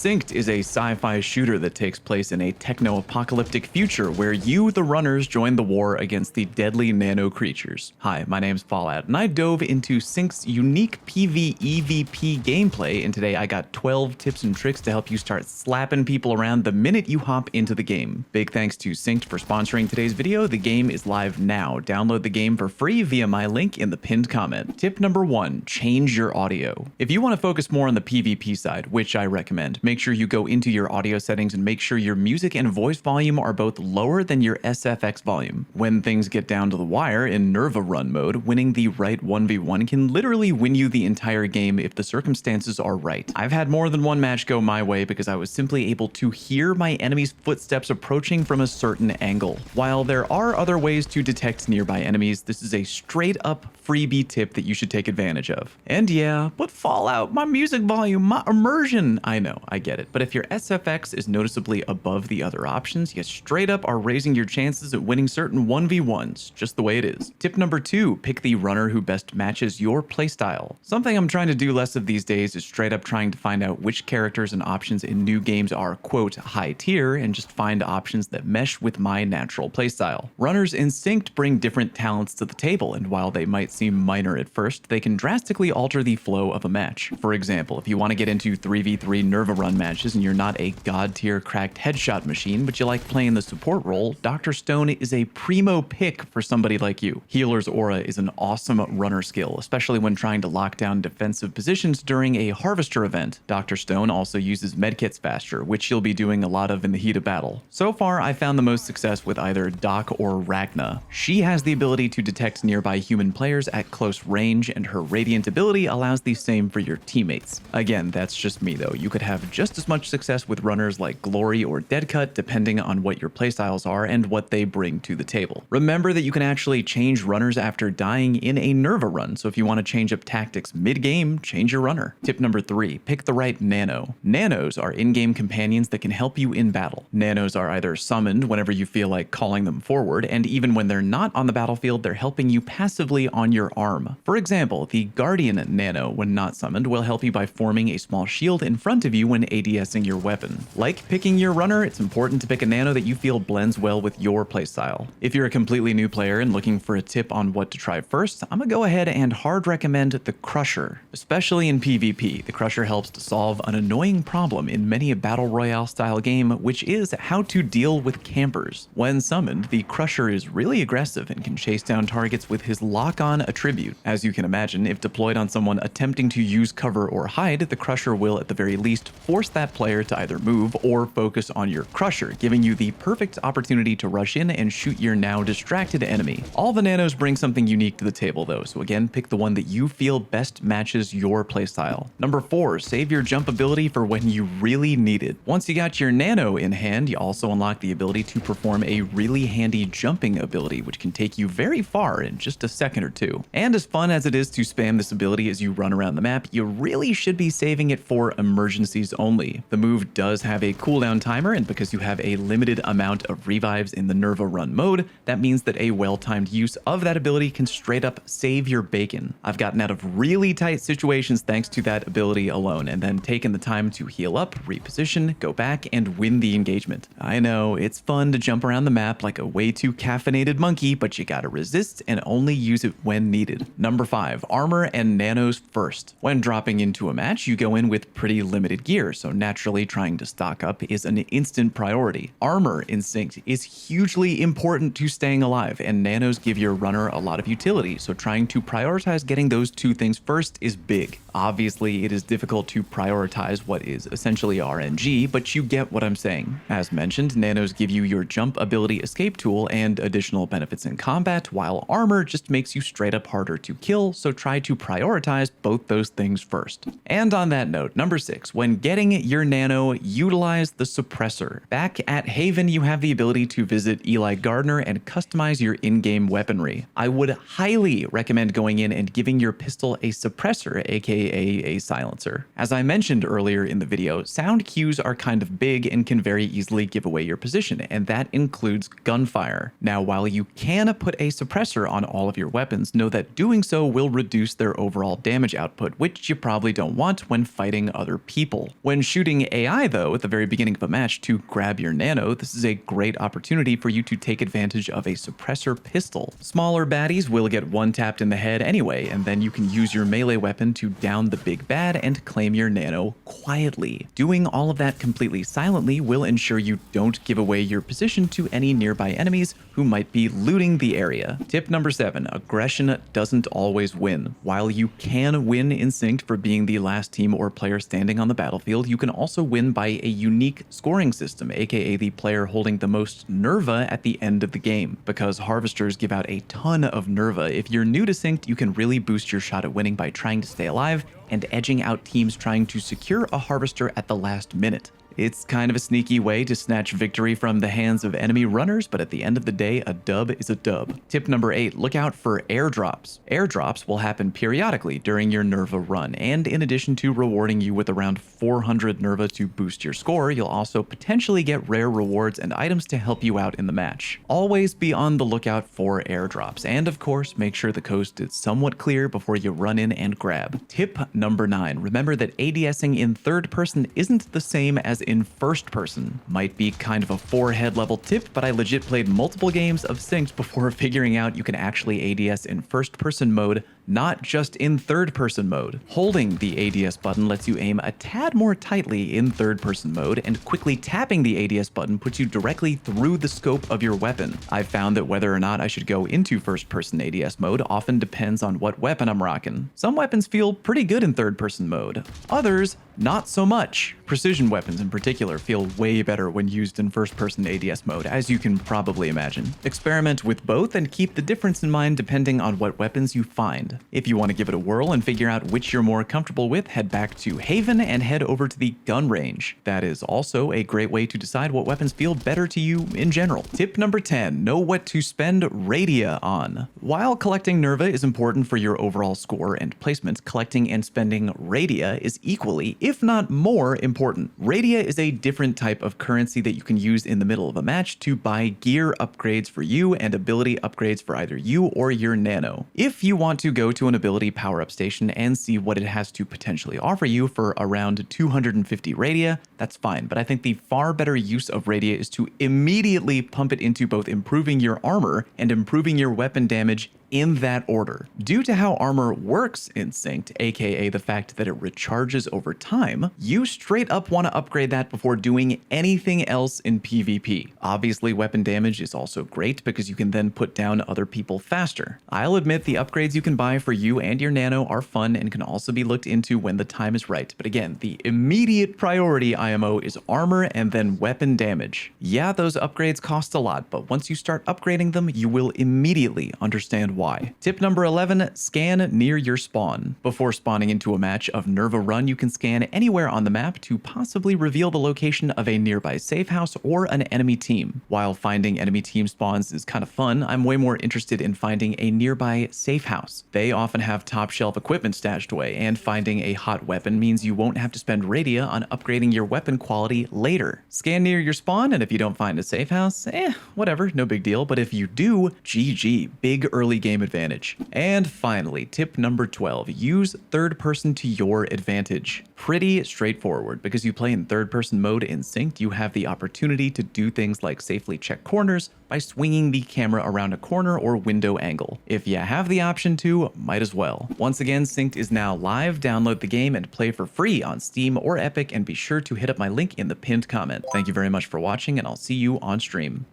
Synced is a sci-fi shooter that takes place in a techno-apocalyptic future where you, the runners, join the war against the deadly nano creatures. Hi, my name's Fallout, and I dove into Synked's unique PvEVP gameplay, and today I got 12 tips and tricks to help you start slapping people around the minute you hop into the game. Big thanks to Synced for sponsoring today's video. The game is live now. Download the game for free via my link in the pinned comment. Tip number 1, change your audio. If you want to focus more on the PvP side, which I recommend, make sure you go into your audio settings and make sure your music and voice volume are both lower than your SFX volume. When things get down to the wire in Nerva run mode, winning the right 1v1 can literally win you the entire game if the circumstances are right. I've had more than one match go my way because I was simply able to hear my enemy's footsteps approaching from a certain angle. While there are other ways to detect nearby enemies, this is a straight up freebie tip that you should take advantage of. And yeah, but Fallout, my music volume, my immersion. I know, I get it. But if your SFX is noticeably above the other options, you straight up are raising your chances at winning certain 1v1s, just the way it is. Tip number 2, pick the runner who best matches your playstyle. Something I'm trying to do less of these days is straight up trying to find out which characters and options in new games are quote high tier and just find options that mesh with my natural playstyle. Runners in Synced bring different talents to the table, and while they might seem minor at first, they can drastically alter the flow of a match. For example, if you want to get into 3v3 Nerva run matches and you're not a god tier cracked headshot machine, but you like playing the support role, Dr. Stone is a primo pick for somebody like you. Healer's Aura is an awesome runner skill, especially when trying to lock down defensive positions during a Harvester event. Dr. Stone also uses medkits faster, which you'll be doing a lot of in the heat of battle. So far, I found the most success with either Doc or Ragna. She has the ability to detect nearby human players at close range, and her Radiant ability allows the same for your teammates. Again, that's just me though. You could have just as much success with runners like Glory or Deadcut depending on what your playstyles are and what they bring to the table. Remember that you can actually change runners after dying in a Nerva run, so if you want to change up tactics mid-game, change your runner. Tip number 3, pick the right Nano. Nanos are in-game companions that can help you in battle. Nanos are either summoned whenever you feel like calling them forward, and even when they're not on the battlefield, they're helping you passively on your arm. For example, the Guardian Nano, when not summoned, will help you by forming a small shield in front of you when ADSing your weapon. Like picking your runner, it's important to pick a Nano that you feel blends well with your playstyle. If you're a completely new player and looking for a tip on what to try first, I'm gonna go ahead and hard recommend the Crusher. Especially in PvP, the Crusher helps to solve an annoying problem in many a battle royale style game, which is how to deal with campers. When summoned, the Crusher is really aggressive and can chase down targets with his lock-on attribute. As you can imagine, if deployed on someone attempting to use cover or hide, the Crusher will at the very least force that player to either move or focus on your Crusher, giving you the perfect opportunity to rush in and shoot your now distracted enemy. All the Nanos bring something unique to the table though, so again, pick the one that you feel best matches your playstyle. Number 4, save your jump ability for when you really need it. Once you got your Nano in hand, you also unlock the ability to perform a really handy jumping ability, which can take you very far in just a second or two. And as fun as it is to spam this ability as you run around the map, you really should be saving it for emergencies only. The move does have a cooldown timer, and because you have a limited amount of revives in the Nerva run mode, that means that a well-timed use of that ability can straight up save your bacon. I've gotten out of really tight situations thanks to that ability alone, and then taken the time to heal up, reposition, go back, and win the engagement. I know, it's fun to jump around the map like a way too caffeinated monkey, but you gotta resist and only use it when needed. Number 5, armor and nanos first. When dropping into a match, you go in with pretty limited gear, so naturally trying to stock up is an instant priority. Armor in Synced is hugely important to staying alive, and nanos give your runner a lot of utility, so trying to prioritize getting those two things first is big. Obviously, it is difficult to prioritize what is essentially RNG, but you get what I'm saying. As mentioned, nanos give you your jump ability escape tool and additional benefits in combat, while armor just makes you straight up harder to kill, so try to prioritize both those things first. And on that note, number 6, when getting your Nano, utilize the suppressor. Back at Haven, you have the ability to visit Eli Gardner and customize your in-game weaponry. I would highly recommend going in and giving your pistol a suppressor, aka aka a silencer. As I mentioned earlier in the video, sound cues are kind of big and can very easily give away your position, and that includes gunfire. Now, while you can put a suppressor on all of your weapons, know that doing so will reduce their overall damage output, which you probably don't want when fighting other people. When shooting AI though, at the very beginning of a match to grab your Nano, this is a great opportunity for you to take advantage of a suppressor pistol. Smaller baddies will get one-tapped in the head anyway, and then you can use your melee weapon to down the big bad and claim your Nano quietly. Doing all of that completely silently will ensure you don't give away your position to any nearby enemies who might be looting the area. Tip number 7, aggression doesn't always win. While you can win in Synced for being the last team or player standing on the battlefield, you can also win by a unique scoring system, aka the player holding the most Nerva at the end of the game. Because harvesters give out a ton of Nerva, if you're new to Synced, you can really boost your shot at winning by trying to stay alive and edging out teams trying to secure a harvester at the last minute. It's kind of a sneaky way to snatch victory from the hands of enemy runners, but at the end of the day, a dub is a dub. Tip number 8, look out for airdrops. Airdrops will happen periodically during your Nerva run, and in addition to rewarding you with around 400 Nerva to boost your score, you'll also potentially get rare rewards and items to help you out in the match. Always be on the lookout for airdrops, and of course, make sure the coast is somewhat clear before you run in and grab. Tip number 9, remember that ADSing in third person isn't the same as in first person. Might be kind of a forehead level tip, but I legit played multiple games of Synced before figuring out you can actually ADS in first person mode, not just in third person mode. Holding the ADS button lets you aim a tad more tightly in third person mode, and quickly tapping the ADS button puts you directly through the scope of your weapon. I've found that whether or not I should go into first person ADS mode often depends on what weapon I'm rocking. Some weapons feel pretty good in third person mode, others not so much. Precision weapons in particular feel way better when used in first person ADS mode, as you can probably imagine. Experiment with both and keep the difference in mind depending on what weapons you find. If you want to give it a whirl and figure out which you're more comfortable with, head back to Haven and head over to the gun range. That is also a great way to decide what weapons feel better to you in general. Tip number 10, know what to spend Radia on. While collecting Nerva is important for your overall score and placement, collecting and spending Radia is equally, if not more, important. Radia is a different type of currency that you can use in the middle of a match to buy gear upgrades for you and ability upgrades for either you or your Nano. If you want to go to an ability power-up station and see what it has to potentially offer you for around 250 Radia, that's fine, but I think the far better use of Radia is to immediately pump it into both improving your armor and improving your weapon damage in that order. Due to how armor works in Synced, aka the fact that it recharges over time, you straight up want to upgrade that before doing anything else in PvP. Obviously, weapon damage is also great because you can then put down other people faster. I'll admit the upgrades you can buy for you and your Nano are fun and can also be looked into when the time is right, but again, the immediate priority IMO is armor and then weapon damage. Yeah, those upgrades cost a lot, but once you start upgrading them, you will immediately understand why. Tip number 11, scan near your spawn. Before spawning into a match of Nerva Run, you can scan anywhere on the map to possibly reveal the location of a nearby safe house or an enemy team. While finding enemy team spawns is kind of fun, I'm way more interested in finding a nearby safe house. They often have top shelf equipment stashed away, and finding a hot weapon means you won't have to spend Radia on upgrading your weapon quality later. Scan near your spawn, and if you don't find a safe house, whatever, no big deal, but if you do, GG, big early game advantage. And finally, tip number 12, use third person to your advantage. Pretty straightforward. Because you play in third person mode in Synced, you have the opportunity to do things like safely check corners by swinging the camera around a corner or window angle. If you have the option to, might as well. Once again, Synced is now live. Download the game and play for free on Steam or Epic, and be sure to hit up my link in the pinned comment. Thank you very much for watching, and I'll see you on stream.